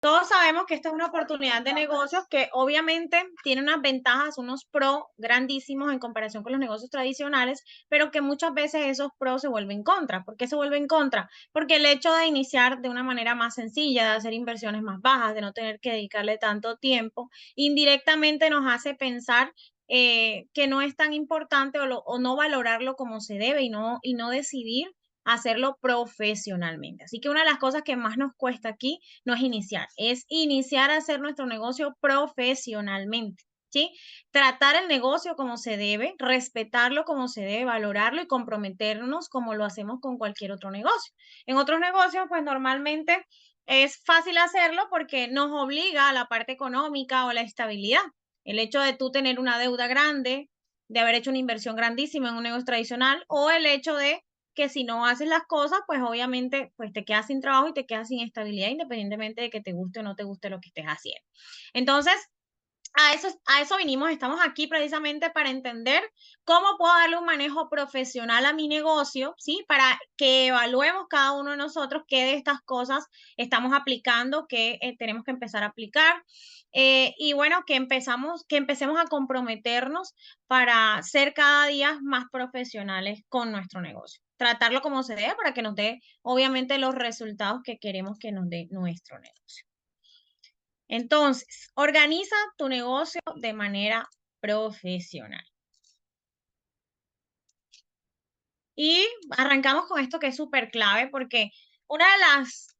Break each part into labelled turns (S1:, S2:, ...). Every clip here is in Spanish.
S1: Todos sabemos que esta es una oportunidad de negocios que obviamente tiene unas ventajas, unos pros grandísimos en comparación con los negocios tradicionales, pero que muchas veces esos pros se vuelven contra. ¿Por qué se vuelven contra? Porque el hecho de iniciar de una manera más sencilla, de hacer inversiones más bajas, de no tener que dedicarle tanto tiempo, indirectamente nos hace pensar que no es tan importante o no valorarlo como se debe y no decidir hacerlo profesionalmente. Así que una de las cosas que más nos cuesta aquí no es iniciar a hacer nuestro negocio profesionalmente, ¿sí? Tratar el negocio como se debe, respetarlo como se debe, valorarlo y comprometernos como lo hacemos con cualquier otro negocio. En otros negocios, pues normalmente es fácil hacerlo porque nos obliga a la parte económica o la estabilidad. El hecho de tú tener una deuda grande, de haber hecho una inversión grandísima en un negocio tradicional, o el hecho de que si no haces las cosas, pues obviamente pues te quedas sin trabajo y te quedas sin estabilidad independientemente de que te guste o no te guste lo que estés haciendo. Entonces, a eso vinimos, estamos aquí precisamente para entender cómo puedo darle un manejo profesional a mi negocio, ¿sí? Para que evaluemos cada uno de nosotros qué de estas cosas estamos aplicando, qué tenemos que empezar a aplicar. Y bueno, que empecemos a comprometernos para ser cada día más profesionales con nuestro negocio. Tratarlo como se debe para que nos dé, obviamente, los resultados que queremos que nos dé nuestro negocio. Entonces, organiza tu negocio de manera profesional. Y arrancamos con esto que es súper clave porque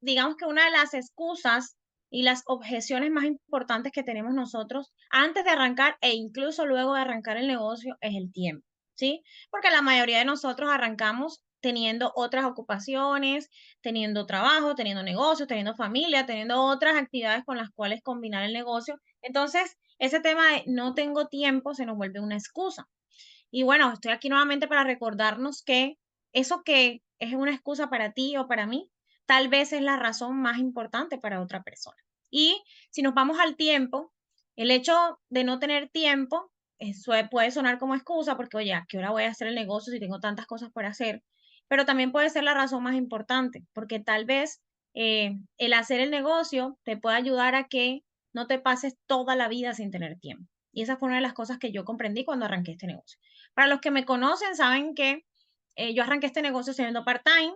S1: digamos que una de las excusas y las objeciones más importantes que tenemos nosotros antes de arrancar e incluso luego de arrancar el negocio es el tiempo, ¿sí? Porque la mayoría de nosotros arrancamos teniendo otras ocupaciones, teniendo trabajo, teniendo negocios, teniendo familia, teniendo otras actividades con las cuales combinar el negocio. Entonces, ese tema de no tengo tiempo se nos vuelve una excusa. Y bueno, estoy aquí nuevamente para recordarnos que eso que es una excusa para ti o para mí, tal vez es la razón más importante para otra persona. Y si nos vamos al tiempo, el hecho de no tener tiempo puede sonar como excusa porque, oye, ¿a qué hora voy a hacer el negocio si tengo tantas cosas por hacer? Pero también puede ser la razón más importante, porque tal vez el hacer el negocio te puede ayudar a que no te pases toda la vida sin tener tiempo. Y esa fue una de las cosas que yo comprendí cuando arranqué este negocio. Para los que me conocen, saben que yo arranqué este negocio siendo part-time,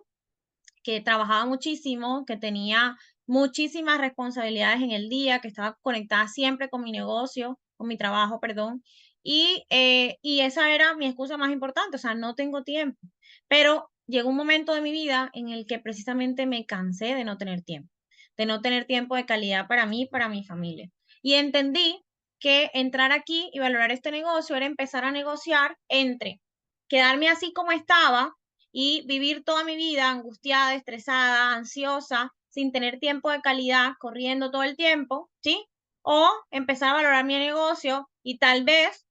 S1: que trabajaba muchísimo, que tenía muchísimas responsabilidades en el día, que estaba conectada siempre con mi negocio, con mi trabajo, perdón. Y esa era mi excusa más importante, o sea, no tengo tiempo. Pero llegó un momento de mi vida en el que precisamente me cansé de no tener tiempo, de no tener tiempo de calidad para mí, para mi familia. Y entendí que entrar aquí y valorar este negocio era empezar a negociar entre quedarme así como estaba y vivir toda mi vida angustiada, estresada, ansiosa, sin tener tiempo de calidad, corriendo todo el tiempo, ¿sí? O empezar a valorar mi negocio y tal vez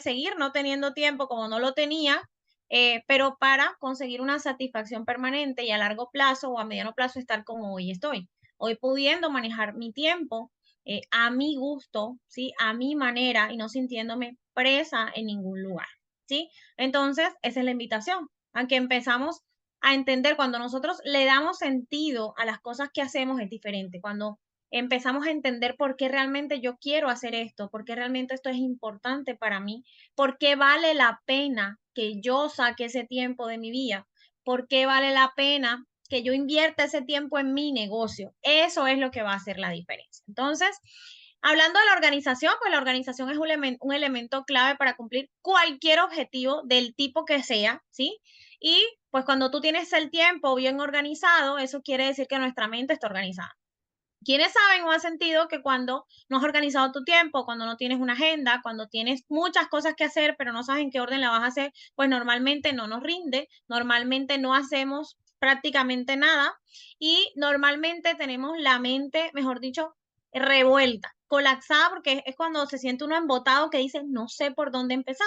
S1: seguir no teniendo tiempo como no lo tenía, pero para conseguir una satisfacción permanente y a largo plazo o a mediano plazo estar como hoy estoy. Hoy pudiendo manejar mi tiempo a mi gusto, ¿sí? A mi manera y no sintiéndome presa en ningún lugar, ¿sí? Entonces, esa es la invitación, a que empezamos a entender cuando nosotros le damos sentido a las cosas que hacemos es diferente. Cuando empezamos a entender por qué realmente yo quiero hacer esto, por qué realmente esto es importante para mí, por qué vale la pena que yo saque ese tiempo de mi vida, por qué vale la pena que yo invierta ese tiempo en mi negocio. Eso es lo que va a hacer la diferencia. Entonces, hablando de la organización, pues la organización es un elemento clave para cumplir cualquier objetivo del tipo que sea, ¿sí? Y pues cuando tú tienes el tiempo bien organizado, eso quiere decir que nuestra mente está organizada. ¿Quiénes saben o han sentido que cuando no has organizado tu tiempo, cuando no tienes una agenda, cuando tienes muchas cosas que hacer, pero no sabes en qué orden la vas a hacer, pues normalmente no nos rinde, normalmente no hacemos prácticamente nada y normalmente tenemos la mente, mejor dicho, revuelta, colapsada, porque es cuando se siente uno embotado que dice, no sé por dónde empezar.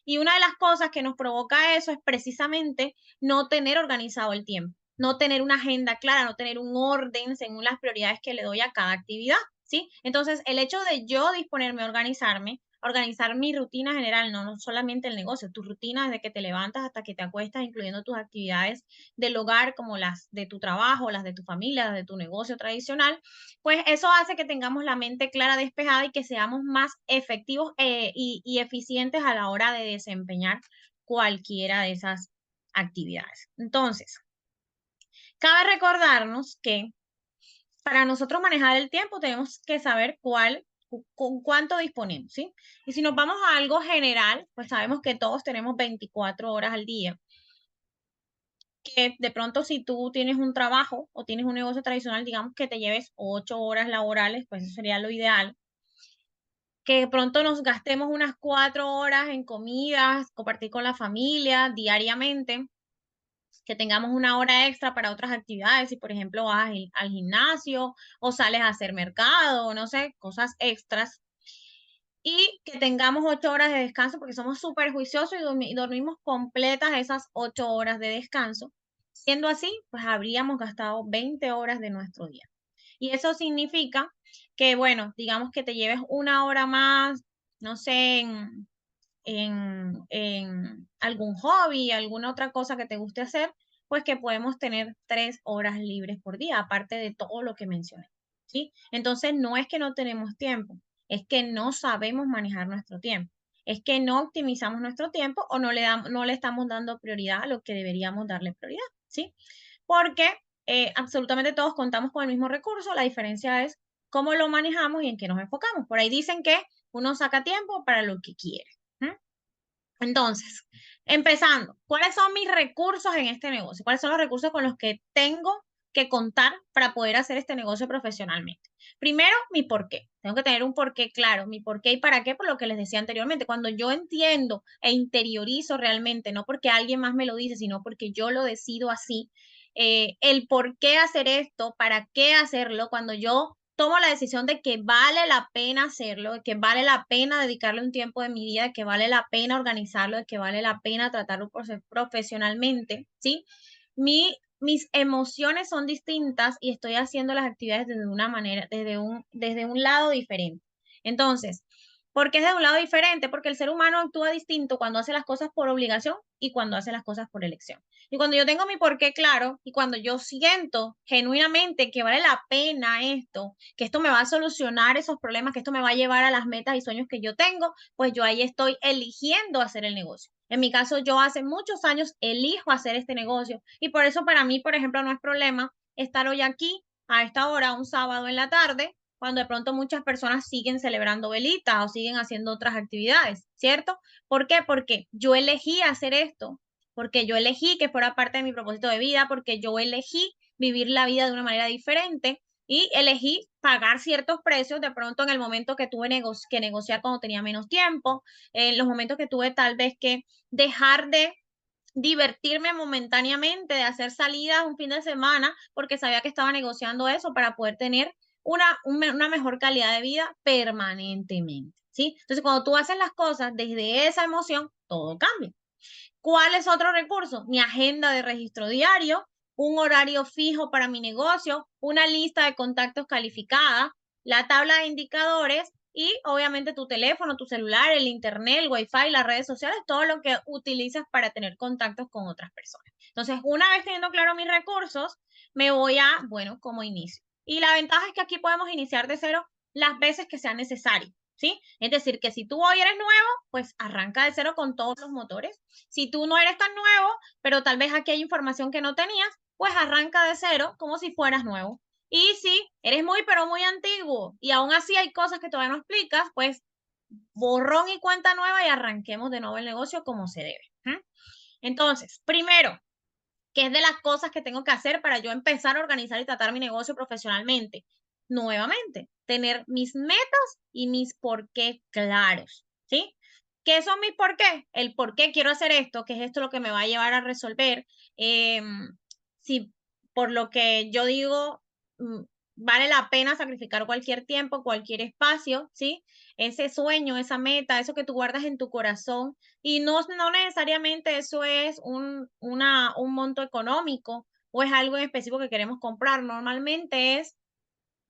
S1: Y una de las cosas que nos provoca eso es precisamente no tener organizado el tiempo, no tener una agenda clara, no tener un orden según las prioridades que le doy a cada actividad, ¿sí? Entonces, el hecho de yo disponerme a organizarme organizar mi rutina general, no solamente el negocio, tu rutina desde que te levantas hasta que te acuestas, incluyendo tus actividades del hogar, como las de tu trabajo, las de tu familia, las de tu negocio tradicional, pues eso hace que tengamos la mente clara, despejada y que seamos más efectivos y eficientes a la hora de desempeñar cualquiera de esas actividades. Entonces, cabe recordarnos que para nosotros manejar el tiempo tenemos que saber con cuánto disponemos, ¿sí? Y si nos vamos a algo general, pues sabemos que todos tenemos 24 horas al día. Que de pronto si tú tienes un trabajo o tienes un negocio tradicional, digamos que te lleves 8 horas laborales, pues eso sería lo ideal. Que de pronto nos gastemos unas 4 horas en comidas, compartir con la familia diariamente, que tengamos una hora extra para otras actividades, si por ejemplo vas al gimnasio o sales a hacer mercado, no sé, cosas extras, y que tengamos 8 horas de descanso porque somos súper juiciosos y dormimos completas esas 8 horas de descanso. Siendo así, pues habríamos gastado 20 horas de nuestro día. Y eso significa que, bueno, digamos que te lleves una hora más, no sé, en algún hobby, alguna otra cosa que te guste hacer, pues que podemos tener 3 horas libres por día, aparte de todo lo que mencioné, ¿sí? Entonces, no es que no tenemos tiempo, es que no sabemos manejar nuestro tiempo, es que no optimizamos nuestro tiempo o no le estamos dando prioridad a lo que deberíamos darle prioridad, ¿sí? Porque absolutamente todos contamos con el mismo recurso, la diferencia es cómo lo manejamos y en qué nos enfocamos. Por ahí dicen que uno saca tiempo para lo que quiere. ¿Mm? Entonces, empezando, ¿cuáles son mis recursos en este negocio? ¿Cuáles son los recursos con los que tengo que contar para poder hacer este negocio profesionalmente? Primero, mi por qué. Tengo que tener un porqué claro, mi por qué y para qué, por lo que les decía anteriormente. Cuando yo entiendo e interiorizo realmente, no porque alguien más me lo dice, sino porque yo lo decido así, el por qué hacer esto, para qué hacerlo, cuando yo tomo la decisión de que vale la pena hacerlo, de que vale la pena dedicarle un tiempo de mi vida, de que vale la pena organizarlo, de que vale la pena tratarlo profesionalmente, ¿sí? Mis emociones son distintas y estoy haciendo las actividades desde una manera, desde un lado diferente. Entonces, ¿por qué es de un lado diferente? Porque el ser humano actúa distinto cuando hace las cosas por obligación y cuando hace las cosas por elección. Y cuando yo tengo mi porqué claro y cuando yo siento genuinamente que vale la pena esto, que esto me va a solucionar esos problemas, que esto me va a llevar a las metas y sueños que yo tengo, pues yo ahí estoy eligiendo hacer el negocio. En mi caso, yo hace muchos años elijo hacer este negocio y por eso para mí, por ejemplo, no es problema estar hoy aquí a esta hora, un sábado en la tarde, cuando de pronto muchas personas siguen celebrando velitas o siguen haciendo otras actividades, ¿cierto? ¿Por qué? Porque yo elegí hacer esto, porque yo elegí que fuera parte de mi propósito de vida, porque yo elegí vivir la vida de una manera diferente y elegí pagar ciertos precios de pronto en el momento que tuve que negociar cuando tenía menos tiempo, en los momentos que tuve tal vez que dejar de divertirme momentáneamente, de hacer salidas un fin de semana, porque sabía que estaba negociando eso para poder tener una mejor calidad de vida permanentemente, ¿sí? Entonces, cuando tú haces las cosas desde esa emoción, todo cambia. ¿Cuál es otro recurso? Mi agenda de registro diario, un horario fijo para mi negocio, una lista de contactos calificada, la tabla de indicadores y obviamente tu teléfono, tu celular, el internet, el wifi, las redes sociales, todo lo que utilizas para tener contactos con otras personas. Entonces, una vez teniendo claro mis recursos, me voy a, bueno, como inicio. Y la ventaja es que aquí podemos iniciar de cero las veces que sea necesario, ¿sí? Es decir, que si tú hoy eres nuevo, pues arranca de cero con todos los motores. Si tú no eres tan nuevo, pero tal vez aquí hay información que no tenías, pues arranca de cero como si fueras nuevo. Y si eres muy, pero muy antiguo y aún así hay cosas que todavía no explicas, pues borrón y cuenta nueva y arranquemos de nuevo el negocio como se debe. ¿Mm? Entonces, primero, ¿qué es de las cosas que tengo que hacer para yo empezar a organizar y tratar mi negocio profesionalmente? Nuevamente, tener mis metas y mis por qué claros, ¿sí? ¿Qué son mis por qué? El por qué quiero hacer esto, que es esto lo que me va a llevar a resolver. Si por lo que yo digo, mm, vale la pena sacrificar cualquier tiempo, cualquier espacio, ¿sí? Ese sueño, esa meta, eso que tú guardas en tu corazón, y no necesariamente eso es un monto económico o es algo en específico que queremos comprar. Normalmente es,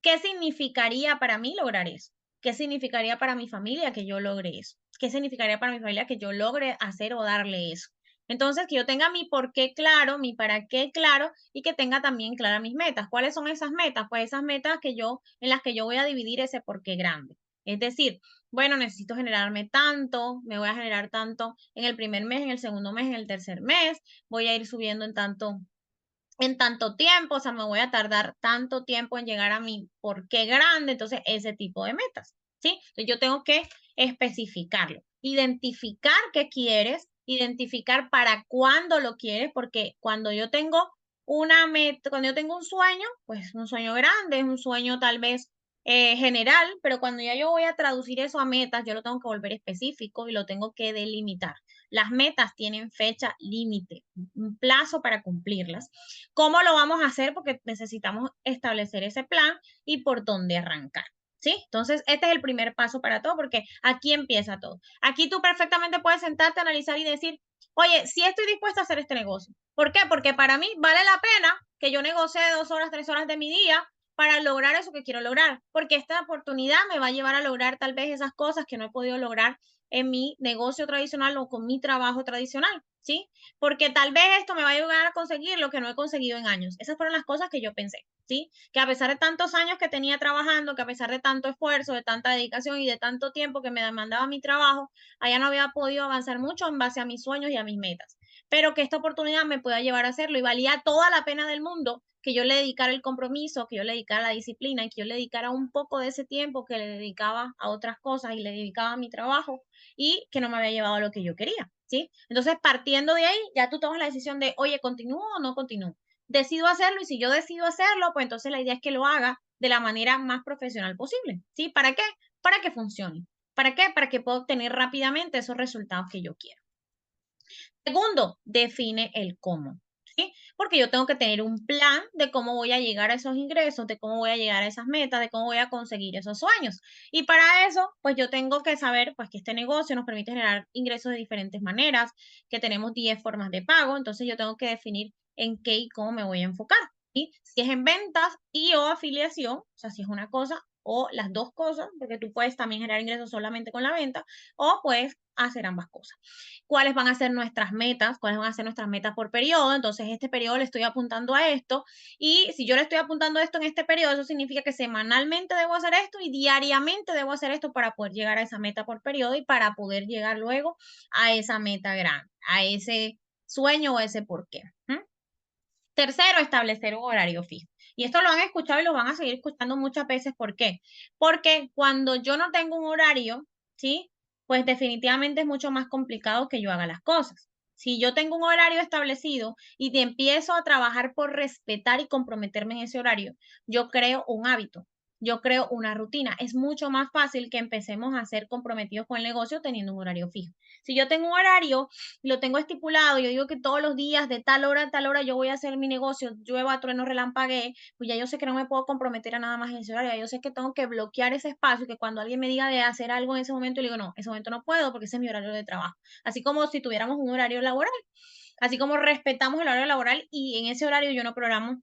S1: ¿qué significaría para mí lograr eso? ¿qué significaría para mi familia que yo logre eso? ¿Qué significaría para mi familia que yo logre hacer o darle eso? Entonces, que yo tenga mi por qué claro, mi para qué claro y que tenga también claras mis metas. ¿Cuáles son esas metas? Pues esas metas en las que yo voy a dividir ese por qué grande. Es decir, bueno, necesito generarme tanto, me voy a generar tanto en el primer mes, en el segundo mes, en el tercer mes, voy a ir subiendo en tanto tiempo, o sea, me voy a tardar tanto tiempo en llegar a mi por qué grande, entonces ese tipo de metas, ¿sí? Entonces yo tengo que especificarlo, identificar qué quieres, identificar para cuándo lo quieres, porque cuando yo tengo una meta, cuando yo tengo un sueño, pues un sueño grande, es un sueño tal vez general, pero cuando ya yo voy a traducir eso a metas, yo lo tengo que volver específico y lo tengo que delimitar. Las metas tienen fecha límite, un plazo para cumplirlas. ¿Cómo lo vamos a hacer? Porque necesitamos establecer ese plan y por dónde arrancar. ¿Sí? Entonces, este es el primer paso para todo, porque aquí empieza todo. Aquí tú perfectamente puedes sentarte, analizar y decir, oye, si estoy dispuesta a hacer este negocio. ¿Por qué? Porque para mí vale la pena que yo negocie 2 horas, 3 horas de mi día para lograr eso que quiero lograr, porque esta oportunidad me va a llevar a lograr tal vez esas cosas que no he podido lograr en mi negocio tradicional o con mi trabajo tradicional, ¿sí? Porque tal vez esto me va a ayudar a conseguir lo que no he conseguido en años. Esas fueron las cosas que yo pensé, ¿sí? Que a pesar de tantos años que tenía trabajando, que a pesar de tanto esfuerzo, de tanta dedicación y de tanto tiempo que me demandaba mi trabajo, allá no había podido avanzar mucho en base a mis sueños y a mis metas. Pero que esta oportunidad me pueda llevar a hacerlo y valía toda la pena del mundo que yo le dedicara el compromiso, que yo le dedicara la disciplina y que yo le dedicara un poco de ese tiempo que le dedicaba a otras cosas y le dedicaba a mi trabajo y que no me había llevado a lo que yo quería, ¿sí? Entonces, partiendo de ahí, ya tú tomas la decisión de, oye, ¿continúo o no continúo? Decido hacerlo y si yo decido hacerlo, pues entonces la idea es que lo haga de la manera más profesional posible, ¿sí? ¿Para qué? Para que funcione. ¿Para qué? Para que pueda obtener rápidamente esos resultados que yo quiero. Segundo, define el cómo, ¿sí? Porque yo tengo que tener un plan de cómo voy a llegar a esos ingresos, de cómo voy a llegar a esas metas, de cómo voy a conseguir esos sueños. Y para eso, pues yo tengo que saber, pues que este negocio nos permite generar ingresos de diferentes maneras, que tenemos 10 formas de pago, entonces yo tengo que definir en qué y cómo me voy a enfocar, ¿sí? Si es en ventas y o afiliación, o sea, si es una cosa o las dos cosas, porque tú puedes también generar ingresos solamente con la venta o puedes hacer ambas cosas. ¿Cuáles van a ser nuestras metas? ¿Cuáles van a ser nuestras metas por periodo? Entonces, este periodo le estoy apuntando a esto y si yo le estoy apuntando a esto en este periodo, eso significa que semanalmente debo hacer esto y diariamente debo hacer esto para poder llegar a esa meta por periodo y para poder llegar luego a esa meta grande, a ese sueño o ese porqué. Tercero, establecer un horario fijo. Y esto lo han escuchado y lo van a seguir escuchando muchas veces. ¿Por qué? Porque cuando yo no tengo un horario, ¿sí? Pues definitivamente es mucho más complicado que yo haga las cosas. Si yo tengo un horario establecido y te empiezo a trabajar por respetar y comprometerme en ese horario, yo creo un hábito, yo creo una rutina. Es mucho más fácil que empecemos a ser comprometidos con el negocio teniendo un horario fijo. Si yo tengo un horario lo tengo estipulado, yo digo que todos los días de tal hora a tal hora yo voy a hacer mi negocio, llueva, trueno, relampaguee, pues ya yo sé que no me puedo comprometer a nada más en ese horario, ya yo sé que tengo que bloquear ese espacio, que cuando alguien me diga de hacer algo en ese momento, le digo, no, ese momento no puedo porque ese es mi horario de trabajo. Así como si tuviéramos un horario laboral, así como respetamos el horario laboral y en ese horario yo no programo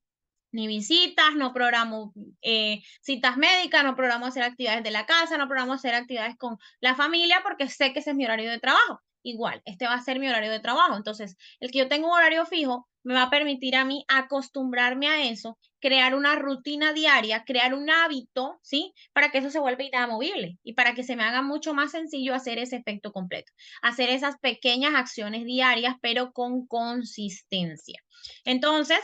S1: ni visitas, no programo citas médicas, no programo hacer actividades de la casa, no programo hacer actividades con la familia porque sé que ese es mi horario de trabajo. Igual, este va a ser mi horario de trabajo. Entonces, el que yo tenga un horario fijo me va a permitir a mí acostumbrarme a eso, crear una rutina diaria, crear un hábito, ¿sí? Para que eso se vuelva inamovible y para que se me haga mucho más sencillo hacer ese efecto completo. Hacer esas pequeñas acciones diarias, pero con consistencia. Entonces,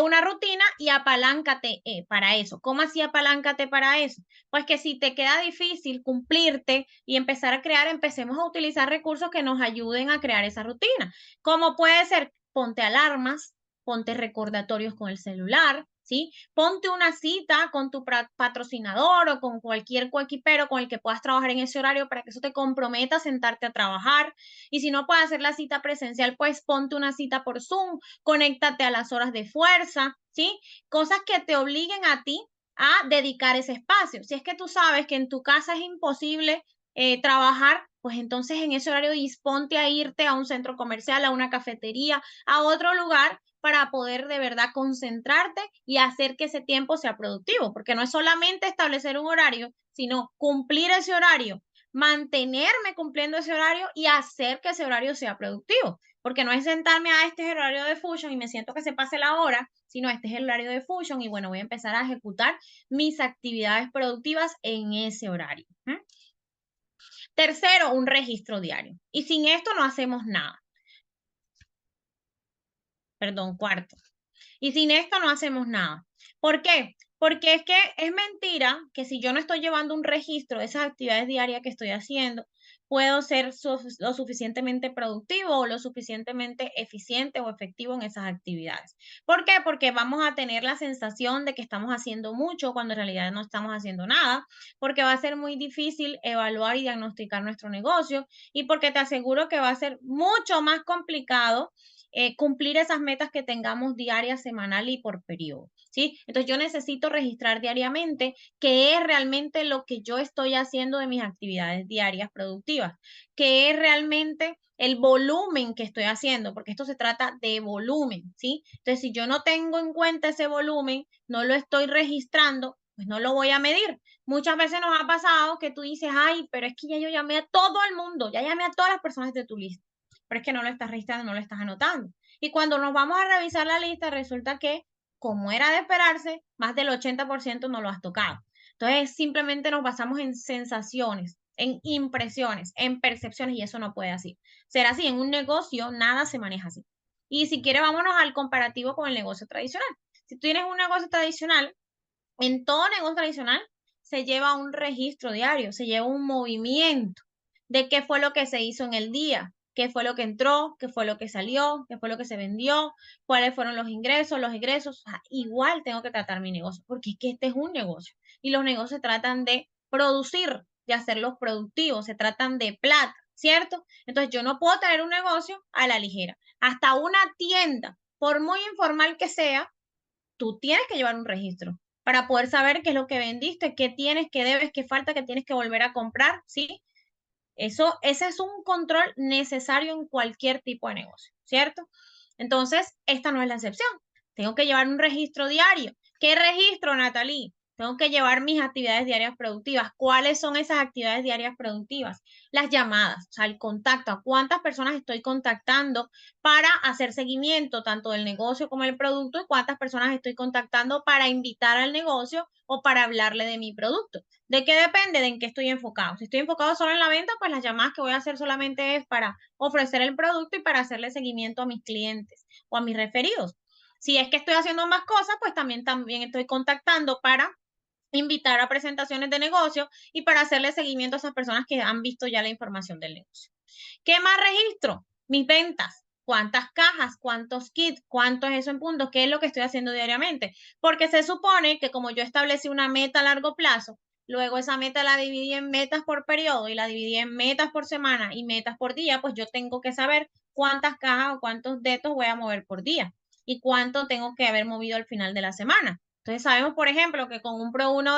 S1: una rutina y apaláncate para eso. ¿Cómo así apaláncate para eso? Pues que si te queda difícil cumplirte y empezar a crear, empecemos a utilizar recursos que nos ayuden a crear esa rutina. Como puede ser, ponte alarmas, ponte recordatorios con el celular, ¿sí? Ponte una cita con tu patrocinador o con cualquier coequipero con el que puedas trabajar en ese horario para que eso te comprometa a sentarte a trabajar. Y si no puedes hacer la cita presencial, pues ponte una cita por Zoom, conéctate a las horas de fuerza, ¿sí? Cosas que te obliguen a ti a dedicar ese espacio. Si es que tú sabes que en tu casa es imposible trabajar, pues entonces en ese horario disponte a irte a un centro comercial, a una cafetería, a otro lugar para poder de verdad concentrarte y hacer que ese tiempo sea productivo, porque no es solamente establecer un horario, sino cumplir ese horario, mantenerme cumpliendo ese horario y hacer que ese horario sea productivo, porque no es sentarme a este es el horario de Fusion y me siento que se pase la hora, sino este es el horario de Fusion y bueno, voy a empezar a ejecutar mis actividades productivas en ese horario. Tercero, un registro diario. Y sin esto no hacemos nada. Perdón, cuarto. Y sin esto no hacemos nada. ¿Por qué? Porque es que es mentira que si yo no estoy llevando un registro de esas actividades diarias que estoy haciendo, puedo ser lo suficientemente productivo o lo suficientemente eficiente o efectivo en esas actividades. ¿Por qué? Porque vamos a tener la sensación de que estamos haciendo mucho cuando en realidad no estamos haciendo nada, porque va a ser muy difícil evaluar y diagnosticar nuestro negocio y porque te aseguro que va a ser mucho más complicado cumplir esas metas que tengamos diarias, semanal y por periodo, ¿sí? Entonces yo necesito registrar diariamente qué es realmente lo que yo estoy haciendo de mis actividades diarias productivas, qué es realmente el volumen que estoy haciendo, porque esto se trata de volumen, ¿sí? Entonces si yo no tengo en cuenta ese volumen, no lo estoy registrando, pues no lo voy a medir. Muchas veces nos ha pasado que tú dices, ay, pero es que ya yo llamé a todo el mundo, ya llamé a todas las personas de tu lista, pero es que no lo estás registrando, no lo estás anotando. Y cuando nos vamos a revisar la lista, resulta que, como era de esperarse, más del 80% no lo has tocado. Entonces, simplemente nos basamos en sensaciones, en impresiones, en percepciones, y eso no puede ser así. En un negocio, nada se maneja así. Y si quiere, vámonos al comparativo con el negocio tradicional. Si tú tienes un negocio tradicional, en todo negocio tradicional se lleva un registro diario, se lleva un movimiento de qué fue lo que se hizo en el día, qué fue lo que entró, qué fue lo que salió, qué fue lo que se vendió, cuáles fueron los egresos. O sea, igual tengo que tratar mi negocio, porque es que este es un negocio y los negocios se tratan de producir, de hacerlos productivos, se tratan de plata, ¿cierto? Entonces yo no puedo tener un negocio a la ligera. Hasta una tienda, por muy informal que sea, tú tienes que llevar un registro para poder saber qué es lo que vendiste, qué tienes, qué debes, qué falta, qué tienes que volver a comprar, ¿sí? Ese es un control necesario en cualquier tipo de negocio, ¿cierto? Entonces, esta no es la excepción. Tengo que llevar un registro diario. ¿Qué registro, Natalie? Tengo que llevar mis actividades diarias productivas. ¿Cuáles son esas actividades diarias productivas? Las llamadas, o sea, el contacto. ¿A cuántas personas estoy contactando para hacer seguimiento tanto del negocio como del producto? ¿Y cuántas personas estoy contactando para invitar al negocio o para hablarle de mi producto? ¿De qué depende? De en qué estoy enfocado. Si estoy enfocado solo en la venta, pues las llamadas que voy a hacer solamente es para ofrecer el producto y para hacerle seguimiento a mis clientes o a mis referidos. Si es que estoy haciendo más cosas, pues también estoy contactando para invitar a presentaciones de negocio y para hacerle seguimiento a esas personas que han visto ya la información del negocio. ¿Qué más registro? Mis ventas. ¿Cuántas cajas? ¿Cuántos kits? ¿Cuánto es eso en puntos? ¿Qué es lo que estoy haciendo diariamente? Porque se supone que como yo establecí una meta a largo plazo, luego esa meta la dividí en metas por periodo y la dividí en metas por semana y metas por día, pues yo tengo que saber cuántas cajas o cuántos dedos voy a mover por día y cuánto tengo que haber movido al final de la semana. Entonces sabemos, por ejemplo, que con un Pro 1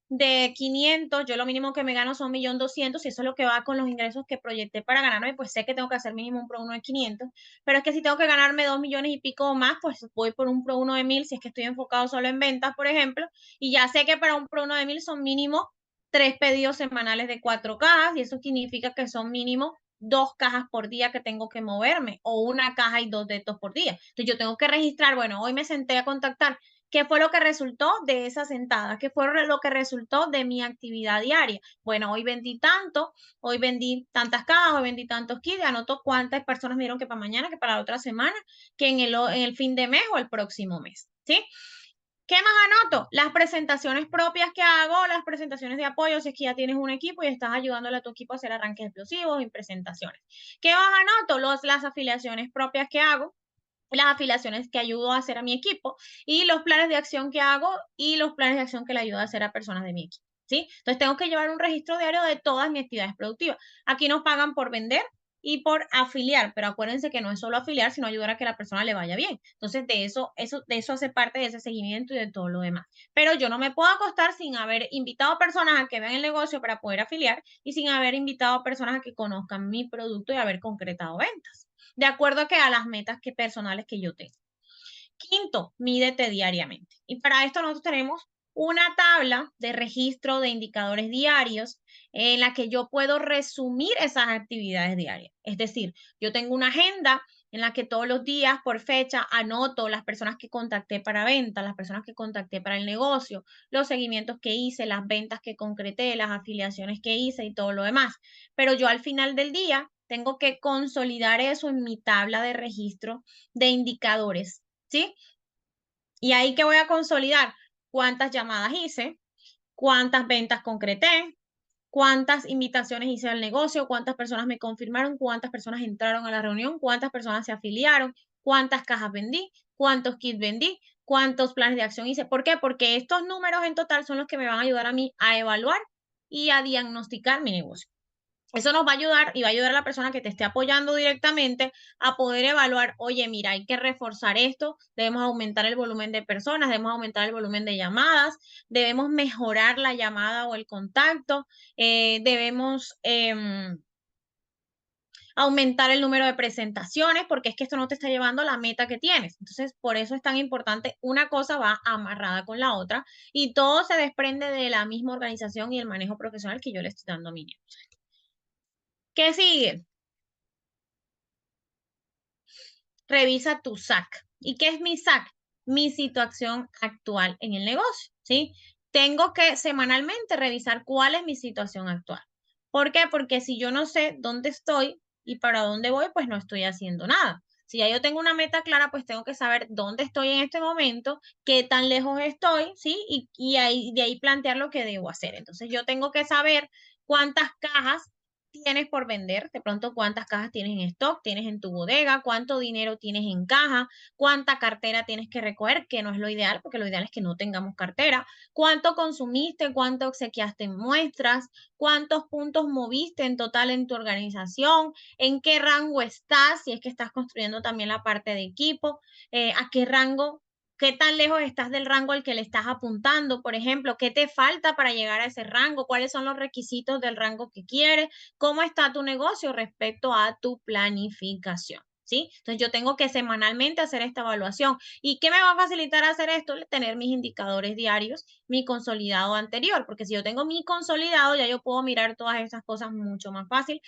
S1: de 500, yo lo mínimo que me gano son 1.200.000, y eso es lo que va con los ingresos que proyecté para ganarme, pues sé que tengo que hacer mínimo un Pro 1 de 500, pero es que si tengo que ganarme 2 millones y pico o más, pues voy por un Pro 1 de 1.000, si es que estoy enfocado solo en ventas, por ejemplo, y ya sé que para un Pro 1 de 1.000 son mínimo 3 pedidos semanales de 4 cajas, y eso significa que son mínimo 2 cajas por día que tengo que moverme, o una caja y 2 de estos por día. Entonces yo tengo que registrar, bueno, hoy me senté a contactar. ¿Qué fue lo que resultó de esa sentada? ¿Qué fue lo que resultó de mi actividad diaria? Bueno, hoy vendí tanto, hoy vendí tantas cajas, hoy vendí tantos kits, anoto cuántas personas me dieron que para mañana, que para la otra semana, que en el fin de mes o el próximo mes, ¿sí? ¿Qué más anoto? Las presentaciones propias que hago, las presentaciones de apoyo, si es que ya tienes un equipo y estás ayudándole a tu equipo a hacer arranques explosivos y presentaciones. ¿Qué más anoto? Las afiliaciones propias que hago, las afiliaciones que ayudo a hacer a mi equipo y los planes de acción que hago y los planes de acción que le ayudo a hacer a personas de mi equipo, ¿sí? Entonces tengo que llevar un registro diario de todas mis actividades productivas. Aquí nos pagan por vender, y por afiliar, pero acuérdense que no es solo afiliar, sino ayudar a que la persona le vaya bien. Entonces, de eso hace parte de ese seguimiento y de todo lo demás. Pero yo no me puedo acostar sin haber invitado personas a que vean el negocio para poder afiliar y sin haber invitado a personas a que conozcan mi producto y haber concretado ventas, de acuerdo a las metas personales que yo tengo. Quinto, mídete diariamente. Y para esto nosotros tenemos una tabla de registro de indicadores diarios en la que yo puedo resumir esas actividades diarias. Es decir, yo tengo una agenda en la que todos los días por fecha anoto las personas que contacté para venta, las personas que contacté para el negocio, los seguimientos que hice, las ventas que concreté, las afiliaciones que hice y todo lo demás. Pero yo al final del día tengo que consolidar eso en mi tabla de registro de indicadores, ¿sí? Y ahí que voy a consolidar cuántas llamadas hice, cuántas ventas concreté, cuántas invitaciones hice al negocio, cuántas personas me confirmaron, cuántas personas entraron a la reunión, cuántas personas se afiliaron, cuántas cajas vendí, cuántos kits vendí, cuántos planes de acción hice. ¿Por qué? Porque estos números en total son los que me van a ayudar a mí a evaluar y a diagnosticar mi negocio. Eso nos va a ayudar y va a ayudar a la persona que te esté apoyando directamente a poder evaluar, oye, mira, hay que reforzar esto, debemos aumentar el volumen de personas, debemos aumentar el volumen de llamadas, debemos mejorar la llamada o el contacto, debemos aumentar el número de presentaciones, porque es que esto no te está llevando a la meta que tienes. Entonces, por eso es tan importante, una cosa va amarrada con la otra y todo se desprende de la misma organización y el manejo profesional que yo le estoy dando a mi negocio. ¿Qué sigue? Revisa tu SAC. ¿Y qué es mi SAC? Mi situación actual en el negocio, ¿sí? Tengo que semanalmente revisar cuál es mi situación actual. ¿Por qué? Porque si yo no sé dónde estoy y para dónde voy, pues no estoy haciendo nada. Si ya yo tengo una meta clara, pues tengo que saber dónde estoy en este momento, qué tan lejos estoy, ¿sí? De ahí plantear lo que debo hacer. Entonces yo tengo que saber cuántas cajas tienes por vender, de pronto cuántas cajas tienes en stock, tienes en tu bodega, cuánto dinero tienes en caja, cuánta cartera tienes que recoger, que no es lo ideal, porque lo ideal es que no tengamos cartera, cuánto consumiste, cuánto obsequiaste en muestras, cuántos puntos moviste en total en tu organización, en qué rango estás, si es que estás construyendo también la parte de equipo, a qué rango, qué tan lejos estás del rango al que le estás apuntando, por ejemplo, qué te falta para llegar a ese rango, cuáles son los requisitos del rango que quieres, cómo está tu negocio respecto a tu planificación. ¿Sí? Entonces yo tengo que semanalmente hacer esta evaluación. ¿Y qué me va a facilitar hacer esto? Tener mis indicadores diarios, mi consolidado anterior, porque si yo tengo mi consolidado, ya yo puedo mirar todas estas cosas mucho más fácil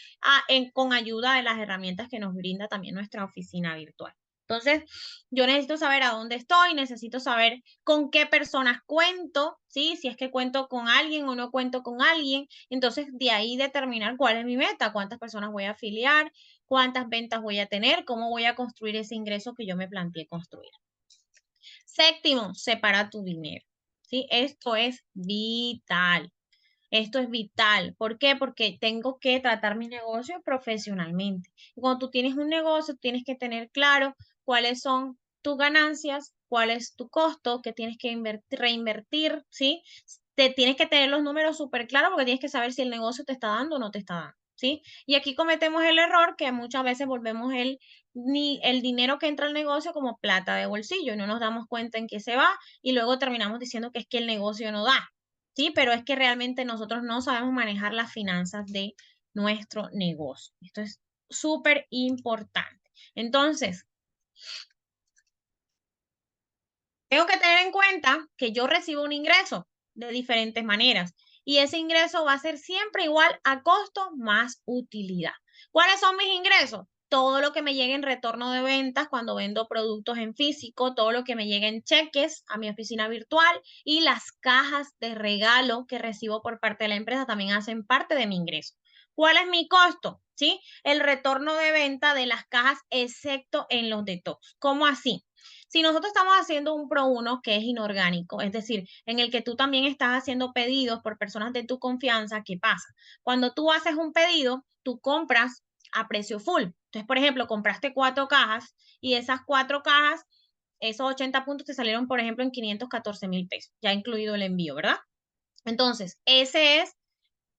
S1: con ayuda de las herramientas que nos brinda también nuestra oficina virtual. Entonces, yo necesito saber a dónde estoy, necesito saber con qué personas cuento, ¿sí? Si es que cuento con alguien o no cuento con alguien. Entonces, de ahí determinar cuál es mi meta, cuántas personas voy a afiliar, cuántas ventas voy a tener, cómo voy a construir ese ingreso que yo me planteé construir. Séptimo, separa tu dinero, ¿sí? Esto es vital. Esto es vital. ¿Por qué? Porque tengo que tratar mi negocio profesionalmente. Cuando tú tienes un negocio, tienes que tener claro cuáles son tus ganancias, cuál es tu costo que tienes que reinvertir, ¿sí? Te tienes que tener los números súper claros porque tienes que saber si el negocio te está dando o no te está dando, ¿sí? Y aquí cometemos el error que muchas veces volvemos el dinero que entra al negocio como plata de bolsillo y no nos damos cuenta en qué se va y luego terminamos diciendo que es que el negocio no da. Sí, pero es que realmente nosotros no sabemos manejar las finanzas de nuestro negocio. Esto es súper importante. Entonces, tengo que tener en cuenta que yo recibo un ingreso de diferentes maneras y ese ingreso va a ser siempre igual a costo más utilidad. ¿Cuáles son mis ingresos? Todo lo que me llegue en retorno de ventas cuando vendo productos en físico, todo lo que me llegue en cheques a mi oficina virtual y las cajas de regalo que recibo por parte de la empresa también hacen parte de mi ingreso. ¿Cuál es mi costo? ¿Sí? El retorno de venta de las cajas, excepto en los detox. ¿Cómo así? Si nosotros estamos haciendo un pro uno que es inorgánico, es decir, en el que tú también estás haciendo pedidos por personas de tu confianza, ¿qué pasa? Cuando tú haces un pedido, tú compras a precio full. Entonces, por ejemplo, compraste 4 cajas y esas 4 cajas, esos 80 puntos te salieron, por ejemplo, en 514,000 pesos, ya incluido el envío, ¿verdad? Entonces, ese es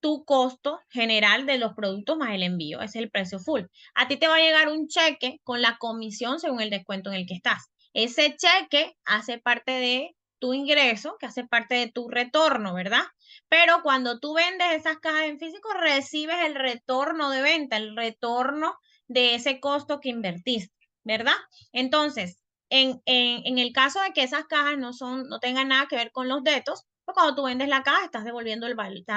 S1: tu costo general de los productos más el envío. Ese es el precio full. A ti te va a llegar un cheque con la comisión según el descuento en el que estás. Ese cheque hace parte de tu ingreso, que hace parte de tu retorno, ¿verdad? Pero cuando tú vendes esas cajas en físico, recibes el retorno de venta, el retorno de ese costo que invertiste, ¿verdad? Entonces, en el caso de que esas cajas no tengan nada que ver con los datos, pues cuando tú vendes la caja, estás devolviendo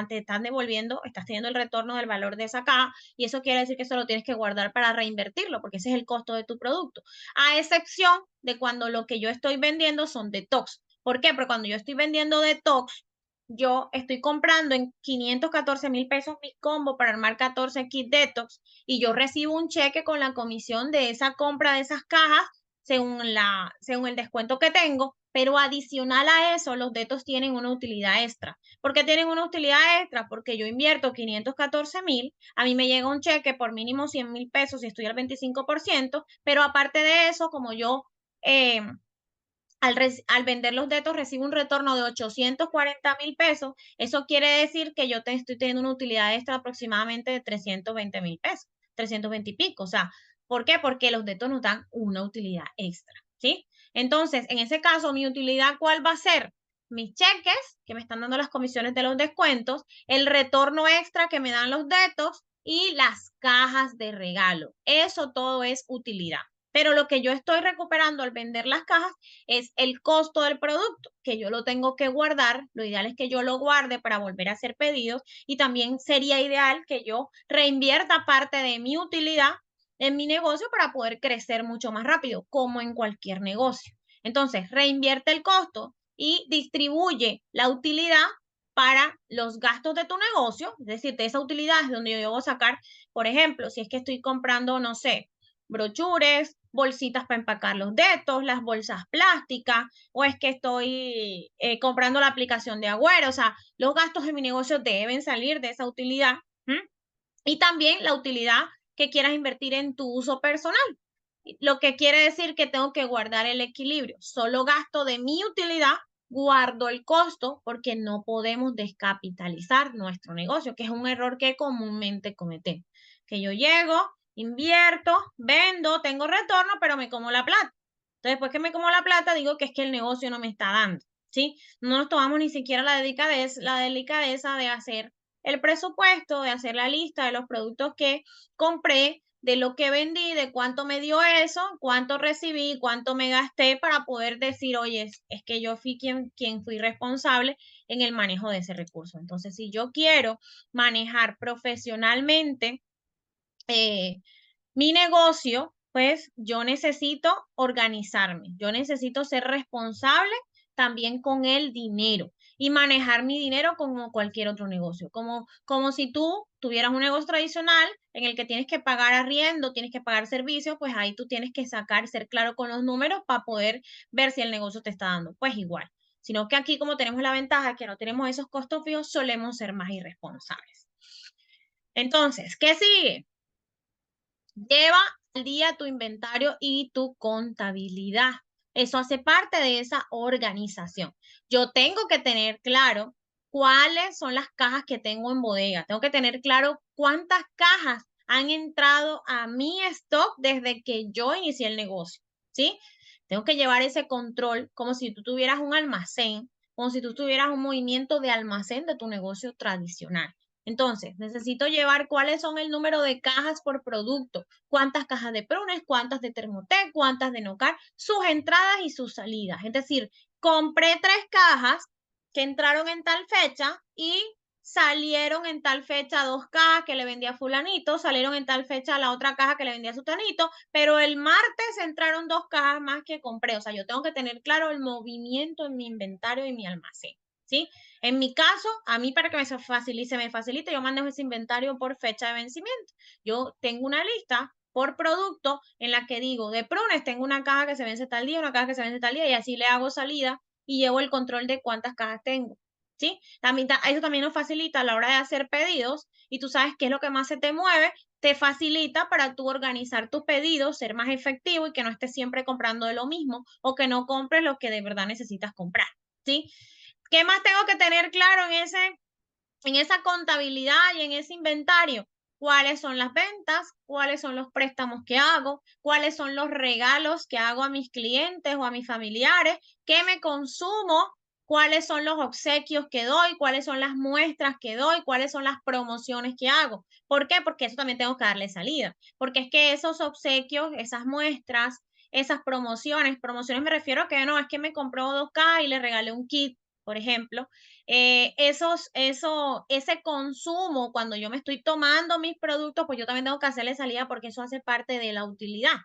S1: te están devolviendo, estás teniendo el retorno del valor de esa caja, y eso quiere decir que eso lo tienes que guardar para reinvertirlo, porque ese es el costo de tu producto. A excepción de cuando lo que yo estoy vendiendo son detox. ¿Por qué? Porque cuando yo estoy vendiendo detox, yo estoy comprando en 514 mil pesos mi combo para armar 14 kits detox, y yo recibo un cheque con la comisión de esa compra de esas cajas según el descuento que tengo, pero adicional a eso, los detox tienen una utilidad extra. ¿Por qué tienen una utilidad extra? Porque yo invierto 514 mil, a mí me llega un cheque por mínimo 100 mil pesos si estoy al 25%, pero aparte de eso, como yo eh, al vender los datos recibo un retorno de 840 mil pesos, eso quiere decir que yo estoy teniendo una utilidad extra aproximadamente de 320 mil pesos, 320 y pico. O sea, ¿por qué? Porque los datos nos dan una utilidad extra, ¿sí? Entonces, en ese caso, mi utilidad, ¿cuál va a ser? Mis cheques, que me están dando las comisiones de los descuentos, el retorno extra que me dan los datos y las cajas de regalo. Eso todo es utilidad. Pero lo que yo estoy recuperando al vender las cajas es el costo del producto, que yo lo tengo que guardar. Lo ideal es que yo lo guarde para volver a hacer pedidos, y también sería ideal que yo reinvierta parte de mi utilidad en mi negocio para poder crecer mucho más rápido, como en cualquier negocio. Entonces, reinvierte el costo y distribuye la utilidad para los gastos de tu negocio, es decir, de esa utilidad es donde yo debo sacar, por ejemplo, si es que estoy comprando, no sé, brochures, bolsitas para empacar los dedos, las bolsas plásticas, o es que estoy comprando la aplicación de Agüero. O sea, los gastos de mi negocio deben salir de esa utilidad. ¿Mm? Y también la utilidad que quieras invertir en tu uso personal. Lo que quiere decir que tengo que guardar el equilibrio. Solo gasto de mi utilidad, guardo el costo, porque no podemos descapitalizar nuestro negocio, que es un error que comúnmente cometemos. Que yo llego, invierto, vendo, tengo retorno, pero me como la plata. Entonces, después que me como la plata, digo que es que el negocio no me está dando, ¿sí? No nos tomamos ni siquiera la delicadeza de hacer el presupuesto, de hacer la lista de los productos que compré, de lo que vendí, de cuánto me dio eso, cuánto recibí, cuánto me gasté, para poder decir, oye, es que yo fui quien fui responsable en el manejo de ese recurso. Entonces, si yo quiero manejar profesionalmente eh, mi negocio, pues yo necesito organizarme, yo necesito ser responsable también con el dinero y manejar mi dinero como cualquier otro negocio, como si tú tuvieras un negocio tradicional en el que tienes que pagar arriendo, tienes que pagar servicios, pues ahí tú tienes que ser claro con los números para poder ver si el negocio te está dando. Pues igual, sino que aquí, como tenemos la ventaja que no tenemos esos costos fijos, solemos ser más irresponsables. Entonces, ¿qué sigue? Lleva al día tu inventario y tu contabilidad. Eso hace parte de esa organización. Yo tengo que tener claro cuáles son las cajas que tengo en bodega. Tengo que tener claro cuántas cajas han entrado a mi stock desde que yo inicié el negocio, ¿sí? Tengo que llevar ese control como si tú tuvieras un almacén, como si tú tuvieras un movimiento de almacén de tu negocio tradicional. Entonces, necesito llevar cuáles son el número de cajas por producto, cuántas cajas de Prunes, cuántas de Termotec, cuántas de Nocar, sus entradas y sus salidas. Es decir, compré 3 cajas que entraron en tal fecha y salieron en tal fecha 2 cajas que le vendía a fulanito, salieron en tal fecha la otra caja que le vendía a sutanito, pero el martes entraron 2 cajas más que compré. O sea, yo tengo que tener claro el movimiento en mi inventario y mi almacén, ¿sí? En mi caso, a mí, para que me facilite, yo manejo ese inventario por fecha de vencimiento. Yo tengo una lista por producto en la que digo, de Prunes tengo una caja que se vence tal día, una caja que se vence tal día, y así le hago salida y llevo el control de cuántas cajas tengo, ¿sí? También, eso también nos facilita a la hora de hacer pedidos, y tú sabes qué es lo que más se te mueve, te facilita para tú organizar tus pedidos, ser más efectivo y que no estés siempre comprando de lo mismo, o que no compres lo que de verdad necesitas comprar, ¿sí? ¿Qué más tengo que tener claro en esa contabilidad y en ese inventario, cuáles son las ventas, cuáles son los préstamos que hago, cuáles son los regalos que hago a mis clientes o a mis familiares, qué me consumo, cuáles son los obsequios que doy, cuáles son las muestras que doy, cuáles son las promociones que hago. ¿Por qué? Porque eso también tengo que darle salida, porque es que esos obsequios, esas muestras, esas promociones me refiero a que no, es que me compró 2 cajas y le regalé un kit, por ejemplo, ese consumo, cuando yo me estoy tomando mis productos, pues yo también tengo que hacerle salida porque eso hace parte de la utilidad.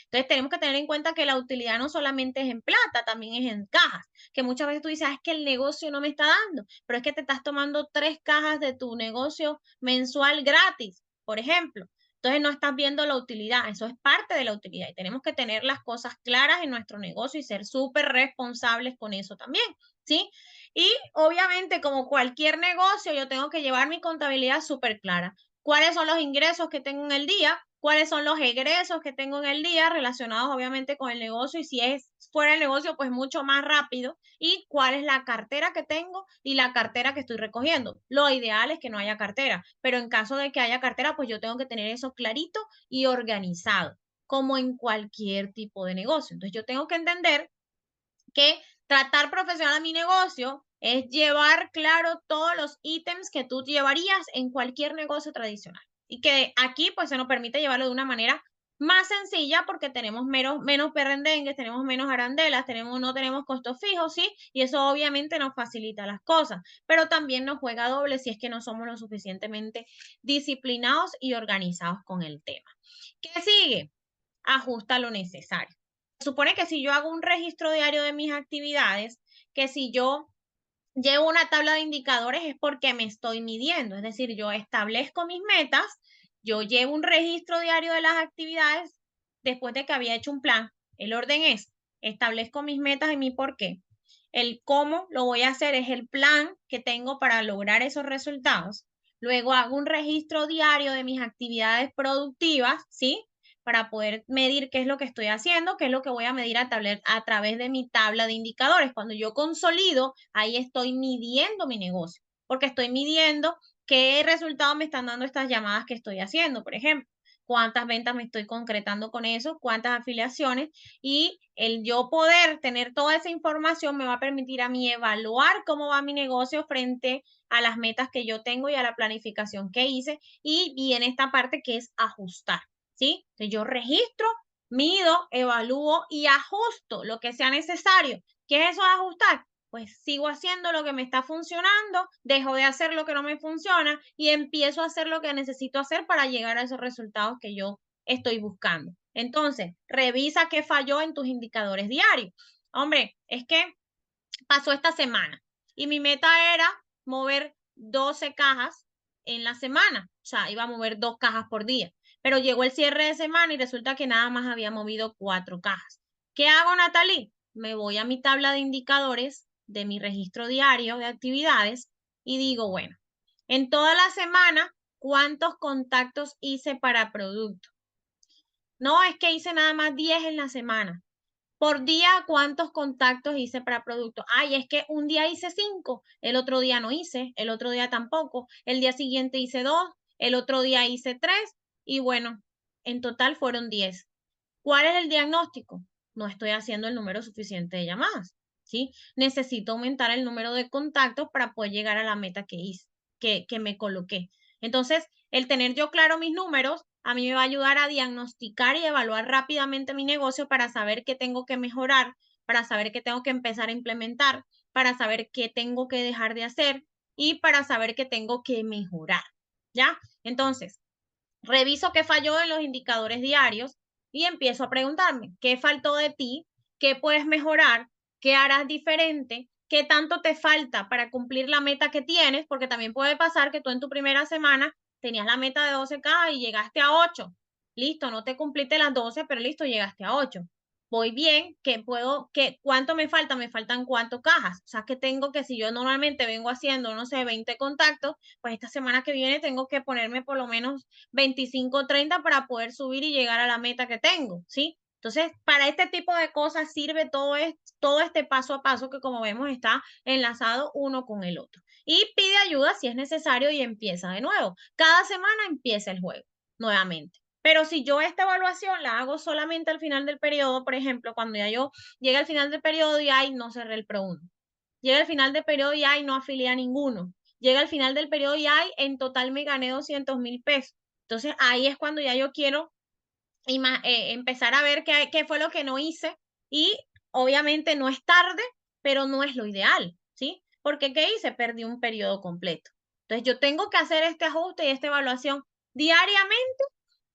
S1: Entonces tenemos que tener en cuenta que la utilidad no solamente es en plata, también es en cajas, que muchas veces tú dices, es que el negocio no me está dando, pero es que te estás tomando 3 cajas de tu negocio mensual gratis, por ejemplo. Entonces no estás viendo la utilidad, eso es parte de la utilidad y tenemos que tener las cosas claras en nuestro negocio y ser súper responsables con eso también, ¿sí? Y obviamente, como cualquier negocio, yo tengo que llevar mi contabilidad súper clara. ¿Cuáles son los ingresos que tengo en el día? ¿Cuáles son los egresos que tengo en el día relacionados obviamente con el negocio? Y si es fuera del negocio, pues mucho más rápido. ¿Y cuál es la cartera que tengo y la cartera que estoy recogiendo? Lo ideal es que no haya cartera, pero en caso de que haya cartera, pues yo tengo que tener eso clarito y organizado, como en cualquier tipo de negocio. Entonces yo tengo que entender que tratar profesional a mi negocio es llevar claro todos los ítems que tú llevarías en cualquier negocio tradicional. Y que aquí pues se nos permite llevarlo de una manera más sencilla porque tenemos menos perrendengues, tenemos menos arandelas, no tenemos costos fijos, ¿sí? Y eso obviamente nos facilita las cosas, pero también nos juega doble si es que no somos lo suficientemente disciplinados y organizados con el tema. ¿Qué sigue? Ajusta lo necesario. Se supone que si yo hago un registro diario de mis actividades, que si yo llevo una tabla de indicadores es porque me estoy midiendo, es decir, yo establezco mis metas, yo llevo un registro diario de las actividades después de que había hecho un plan. El orden es, establezco mis metas y mi por qué. El cómo lo voy a hacer es el plan que tengo para lograr esos resultados. Luego hago un registro diario de mis actividades productivas, ¿sí? Para poder medir qué es lo que estoy haciendo, qué es lo que voy a medir a través de mi tabla de indicadores. Cuando yo consolido, ahí estoy midiendo mi negocio, porque estoy midiendo qué resultados me están dando estas llamadas que estoy haciendo, por ejemplo. Cuántas ventas me estoy concretando con eso, cuántas afiliaciones y el yo poder tener toda esa información me va a permitir a mí evaluar cómo va mi negocio frente a las metas que yo tengo y a la planificación que hice y viene esta parte que es ajustar. ¿Sí? Entonces yo registro, mido, evalúo y ajusto lo que sea necesario. ¿Qué es eso de ajustar? Pues sigo haciendo lo que me está funcionando, dejo de hacer lo que no me funciona y empiezo a hacer lo que necesito hacer para llegar a esos resultados que yo estoy buscando. Entonces, revisa qué falló en tus indicadores diarios. Hombre, es que pasó esta semana y mi meta era mover 12 cajas en la semana, o sea, iba a mover 2 cajas por día, pero llegó el cierre de semana y resulta que nada más había movido 4 cajas. ¿Qué hago, Natalie? Me voy a mi tabla de indicadores de mi registro diario de actividades y digo, bueno, en toda la semana, ¿cuántos contactos hice para producto? No, es que hice nada más 10 en la semana. Por día, ¿cuántos contactos hice para producto? Ay, es que un día hice 5, el otro día no hice, el otro día tampoco, el día siguiente hice 2, el otro día hice 3 y bueno, en total fueron 10. ¿Cuál es el diagnóstico? No estoy haciendo el número suficiente de llamadas, ¿sí? Necesito aumentar el número de contactos para poder llegar a la meta que hice, que me coloqué. Entonces, el tener yo claro mis números a mí me va a ayudar a diagnosticar y evaluar rápidamente mi negocio para saber qué tengo que mejorar, para saber qué tengo que empezar a implementar, para saber qué tengo que dejar de hacer y para saber qué tengo que mejorar, ¿ya? Entonces, reviso qué falló en los indicadores diarios y empiezo a preguntarme, ¿qué faltó de ti? ¿Qué puedes mejorar? ¿Qué harás diferente? ¿Qué tanto te falta para cumplir la meta que tienes? Porque también puede pasar que tú en tu primera semana tenías la meta de 12K y llegaste a 8. Listo, no te cumpliste las 12, pero listo, llegaste a 8. Voy bien, ¿cuánto me falta? Me faltan 4 cajas. O sea, que tengo que, si yo normalmente vengo haciendo, no sé, 20 contactos, pues esta semana que viene tengo que ponerme por lo menos 25, 30 para poder subir y llegar a la meta que tengo, ¿sí? Entonces, para este tipo de cosas sirve todo este paso a paso que como vemos está enlazado uno con el otro. y pide ayuda si es necesario y empieza de nuevo. Cada semana empieza el juego nuevamente. Pero si yo esta evaluación la hago solamente al final del periodo, por ejemplo, cuando ya yo llegue al final del periodo y ay, no cerré el Pro 1. Llega al final del periodo y ay, no afilié a ninguno. Llega al final del periodo y ay, en total me gané 200.000 pesos. Entonces ahí es cuando ya yo quiero empezar a ver qué fue lo que no hice y obviamente no es tarde, pero no es lo ideal, ¿sí? Porque ¿qué hice? Perdí un periodo completo. Entonces yo tengo que hacer este ajuste y esta evaluación diariamente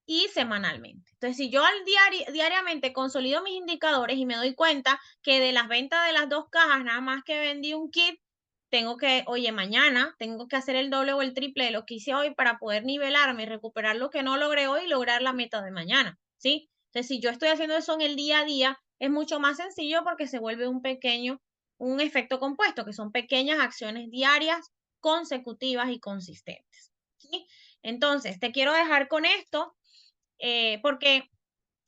S1: y semanalmente. Entonces, si yo diariamente consolido mis indicadores y me doy cuenta que de las ventas de las 2 cajas, nada más que vendí un kit, tengo que, oye, mañana tengo que hacer el doble o el triple de lo que hice hoy para poder nivelarme y recuperar lo que no logré hoy y lograr la meta de mañana, ¿sí? Entonces, si yo estoy haciendo eso en el día a día, es mucho más sencillo porque se vuelve un efecto compuesto, que son pequeñas acciones diarias, consecutivas y consistentes, ¿sí? Entonces, te quiero dejar con esto porque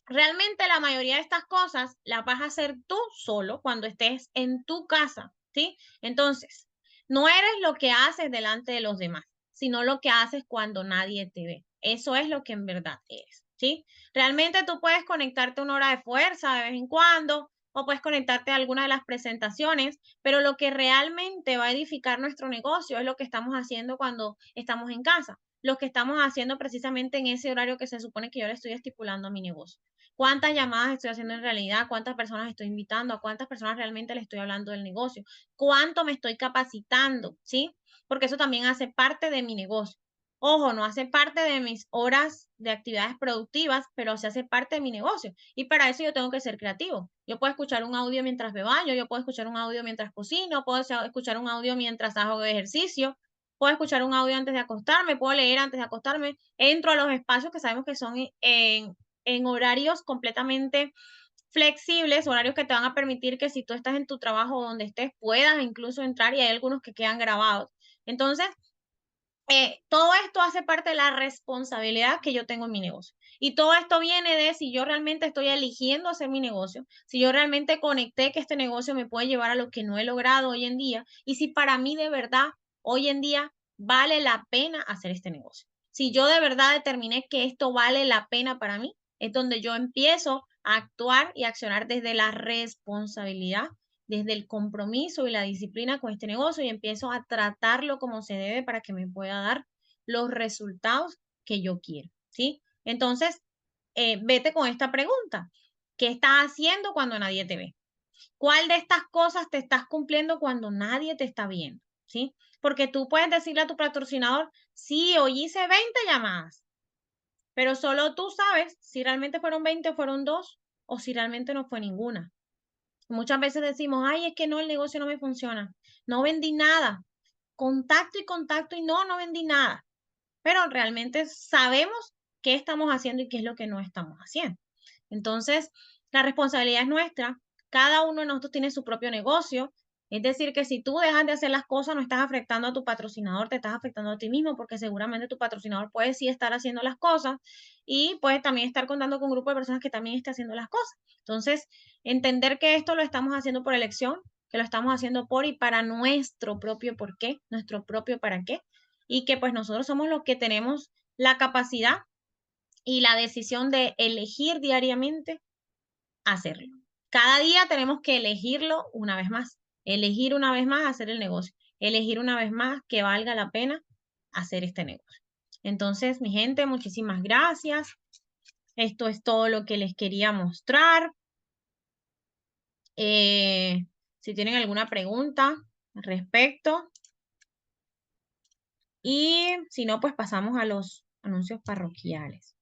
S1: realmente la mayoría de estas cosas las vas a hacer tú solo cuando estés en tu casa, ¿sí? Entonces, no eres lo que haces delante de los demás, sino lo que haces cuando nadie te ve. Eso es lo que en verdad eres, ¿sí? Realmente tú puedes conectarte a una hora de fuerza de vez en cuando o puedes conectarte a alguna de las presentaciones, pero lo que realmente va a edificar nuestro negocio es lo que estamos haciendo cuando estamos en casa, lo que estamos haciendo precisamente en ese horario que se supone que yo le estoy estipulando a mi negocio. ¿Cuántas llamadas estoy haciendo en realidad? ¿Cuántas personas estoy invitando? ¿A cuántas personas realmente le estoy hablando del negocio? ¿Cuánto me estoy capacitando? ¿Sí? Porque eso también hace parte de mi negocio. Ojo, no hace parte de mis horas de actividades productivas, pero se hace parte de mi negocio. Y para eso yo tengo que ser creativo. Yo puedo escuchar un audio mientras me baño, yo puedo escuchar un audio mientras cocino, puedo escuchar un audio mientras hago ejercicio, puedo escuchar un audio antes de acostarme, puedo leer antes de acostarme. Entro a los espacios que sabemos que son en horarios completamente flexibles, horarios que te van a permitir que si tú estás en tu trabajo o donde estés, puedas incluso entrar y hay algunos que quedan grabados. Entonces, todo esto hace parte de la responsabilidad que yo tengo en mi negocio. Y todo esto viene de si yo realmente estoy eligiendo hacer mi negocio, si yo realmente conecté que este negocio me puede llevar a lo que no he logrado hoy en día y si para mí de verdad hoy en día vale la pena hacer este negocio. Si yo de verdad determiné que esto vale la pena para mí, es donde yo empiezo a actuar y accionar desde la responsabilidad, desde el compromiso y la disciplina con este negocio y empiezo a tratarlo como se debe para que me pueda dar los resultados que yo quiero, ¿sí? Entonces, vete con esta pregunta. ¿Qué estás haciendo cuando nadie te ve? ¿Cuál de estas cosas te estás cumpliendo cuando nadie te está viendo? ¿Sí? Porque tú puedes decirle a tu patrocinador, sí, hoy hice 20 llamadas, pero solo tú sabes si realmente fueron 20 o fueron 2 o si realmente no fue ninguna. Muchas veces decimos, ay, es que no, el negocio no me funciona. No vendí nada. Contacto y no vendí nada. Pero realmente sabemos qué estamos haciendo y qué es lo que no estamos haciendo. Entonces, la responsabilidad es nuestra. Cada uno de nosotros tiene su propio negocio. Es decir, que si tú dejas de hacer las cosas, no estás afectando a tu patrocinador, te estás afectando a ti mismo, porque seguramente tu patrocinador puede sí estar haciendo las cosas y puede también estar contando con un grupo de personas que también esté haciendo las cosas. Entonces, entender que esto lo estamos haciendo por elección, que lo estamos haciendo por y para nuestro propio por qué, nuestro propio para qué, y que pues nosotros somos los que tenemos la capacidad y la decisión de elegir diariamente hacerlo. Cada día tenemos que elegirlo una vez más, elegir una vez más hacer el negocio, elegir una vez más que valga la pena hacer este negocio. Entonces, mi gente, muchísimas gracias. Esto es todo lo que les quería mostrar. Si tienen alguna pregunta al respecto. Y si no, pues pasamos a los anuncios parroquiales.